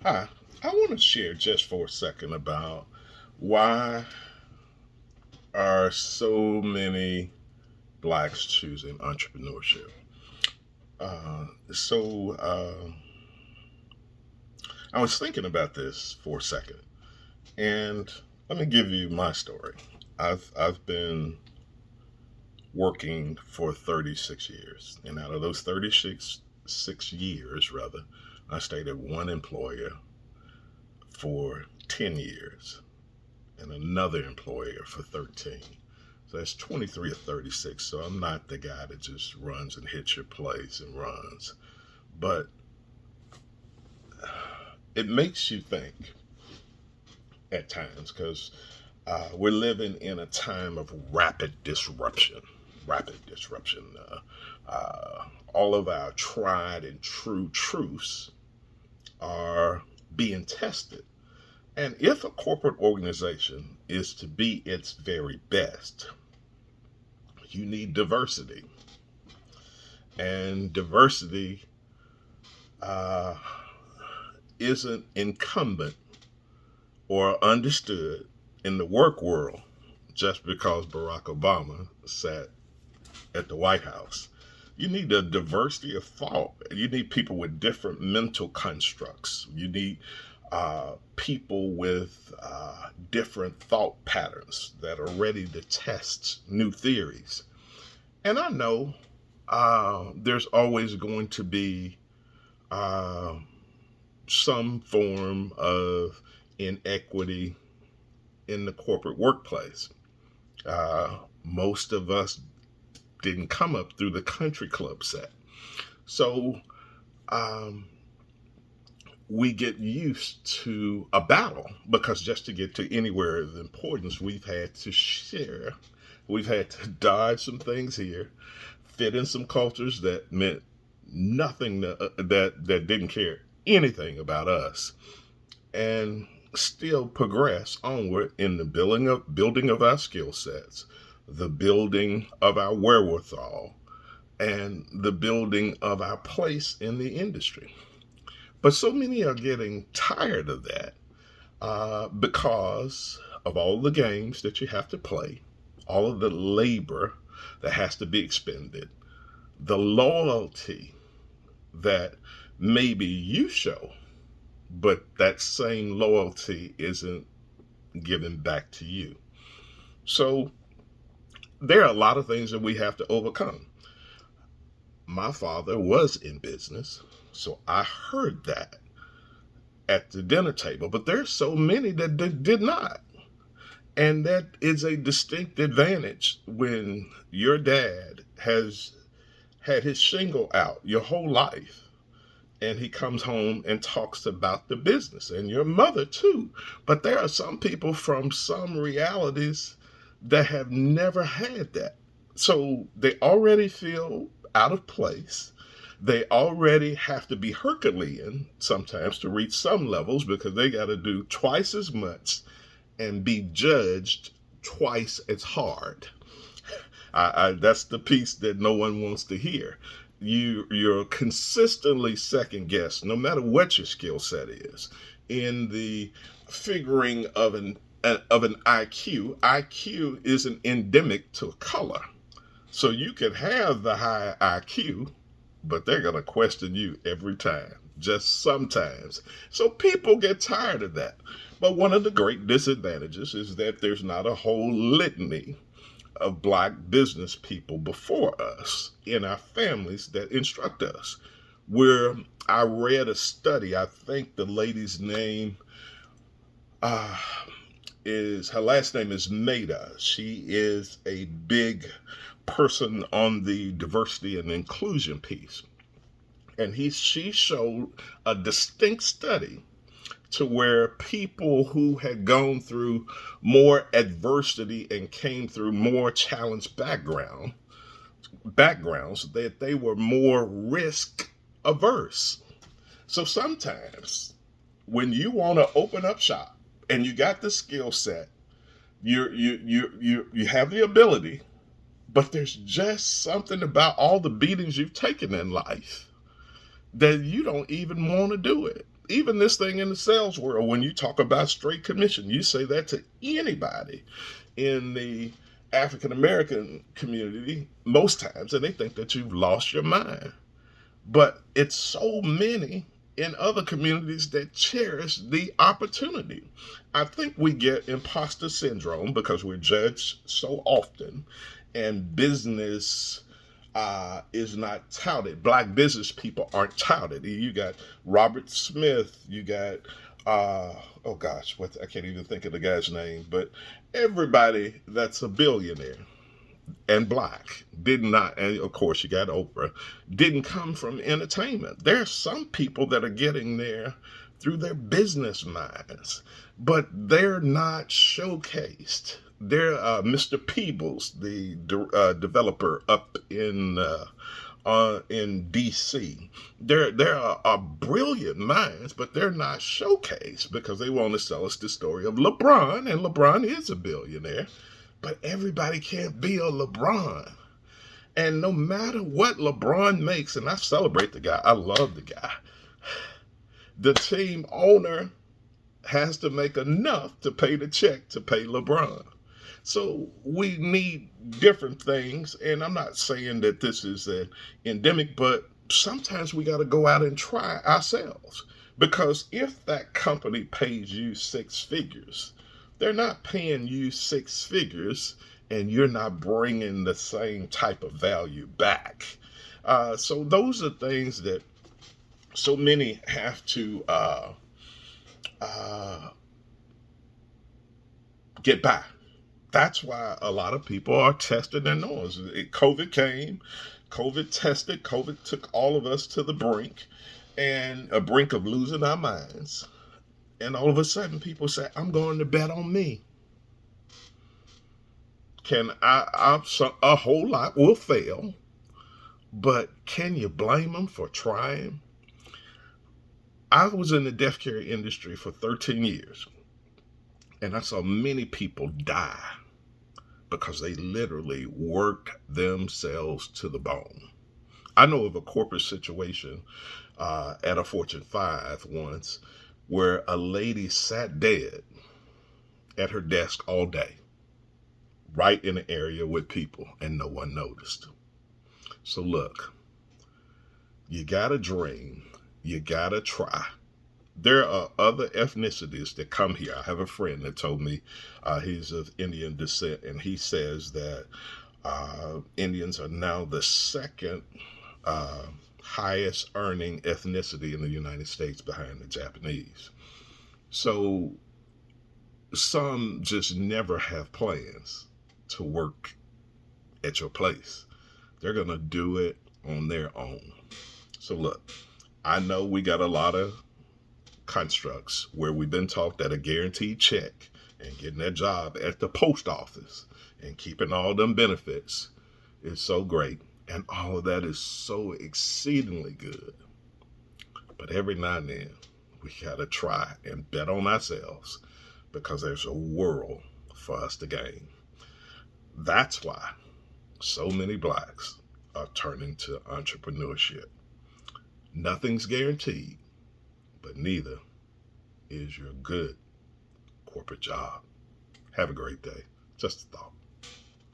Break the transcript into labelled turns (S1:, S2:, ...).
S1: Hi, I want to share just for a second about why are so many blacks choosing entrepreneurship. I was thinking about this for a second, and let me give you my story. I've been working for 36 years, and out of those 36 years, rather, I stayed at one employer for 10 years and another employer for 13. So that's 23 or 36. So I'm not the guy that just runs and hits your place and runs. But it makes you think at times because we're living in a time of rapid disruption. Rapid disruption. All of our tried and true truths are being tested. And if a corporate organization is to be its very best, you need diversity. And diversity uh, isn't incumbent or understood in the work world just because Barack Obama sat at the White House. You need a diversity of thought. You need people with different mental constructs. You need people with different thought patterns that are ready to test new theories. And I know there's always going to be uh, some form of inequity in the corporate workplace. Most of us didn't come up through the country club set. So um, we get used to a battle because just to get to anywhere of importance, we've had to share. We've had to dodge some things here, fit in some cultures that meant nothing that didn't care anything about us, and still progress onward in the building of our skill sets, the building of our wherewithal, and the building of our place in the industry. But so many are getting tired of that because of all the games that you have to play, all of the labor that has to be expended, the loyalty that maybe you show, but that same loyalty isn't given back to you. So there are a lot of things that we have to overcome. My father was in business, so I heard that at the dinner table, but there's so many that did not. And that is a distinct advantage when your dad has had his shingle out your whole life and he comes home and talks about the business, and your mother too. But there are some people from some realities that have never had that. So they already feel out of place. They already have to be Herculean sometimes to reach some levels because they got to do twice as much and be judged twice as hard. That's the piece that no one wants to hear. You're consistently second guessed, no matter what your skill set is, in the figuring of an IQ. IQ isn't endemic to color, so you can have the high IQ, but they're gonna question you every time. Just sometimes. So people get tired of that. But one of the great disadvantages is that there's not a whole litany of black business people before us in our families that instruct us. Where I read a study, I think the lady's name uh, is, her last name is Maida. She is a big person on the diversity and inclusion piece. And she showed a distinct study to where people who had gone through more adversity and came through more challenged backgrounds that they were more risk averse. So sometimes when you want to open up shop and you got the skill set, you have the ability, but there's just something about all the beatings you've taken in life that you don't even want to do it. even this thing in the sales world, when you talk about straight commission, you say that to anybody in the African American community most times, and they think that you've lost your mind. But it's so many in other communities that cherish the opportunity. I think we get imposter syndrome because we're judged so often, and business is not touted. Black business people aren't touted. You got Robert Smith, you got oh gosh, what, I can't even think of the guy's name, but everybody that's a billionaire and black did not, and of course you got Oprah, didn't come from entertainment. There are some people that are getting there through their business minds, but they're not showcased. They're Mr. Peebles, the developer up in DC. There are brilliant minds, but they're not showcased because they want to sell us the story of LeBron, and LeBron is a billionaire. But everybody can't be a LeBron. And no matter what LeBron makes, and I celebrate the guy, I love the guy, the team owner has to make enough to pay the check to pay LeBron. So we need different things. And I'm not saying that this is an endemic, but sometimes we got to go out and try ourselves. Because if that company pays you six figures, they're not paying you six figures and you're not bringing the same type of value back. So those are things that so many have to get by. That's why a lot of people are testing their nose. COVID came, COVID tested, COVID took all of us to the brink, and a brink of losing our minds. And all of a sudden people say, I'm going to bet on me. A whole lot will fail, but can you blame them for trying? I was in the death care industry for 13 years, and I saw many people die because they literally worked themselves to the bone. I know of a corporate situation at a Fortune 5 once where a lady sat dead at her desk all day, right in an area with people, and no one noticed. So look, you gotta dream, you gotta try. There are other ethnicities that come here. I have a friend that told me he's of Indian descent, and he says that Indians are now the second highest earning ethnicity in the United States behind the Japanese. So some just never have plans to work at your place. They're going to do it on their own. So look, I know we got a lot of constructs where we've been taught that a guaranteed check and getting that job at the post office and keeping all them benefits is so great. And all of that is so exceedingly good. But every now and then, we got to try and bet on ourselves because there's a world for us to gain. That's why so many blacks are turning to entrepreneurship. Nothing's guaranteed, but neither is your good corporate job. Have a great day. Just a thought.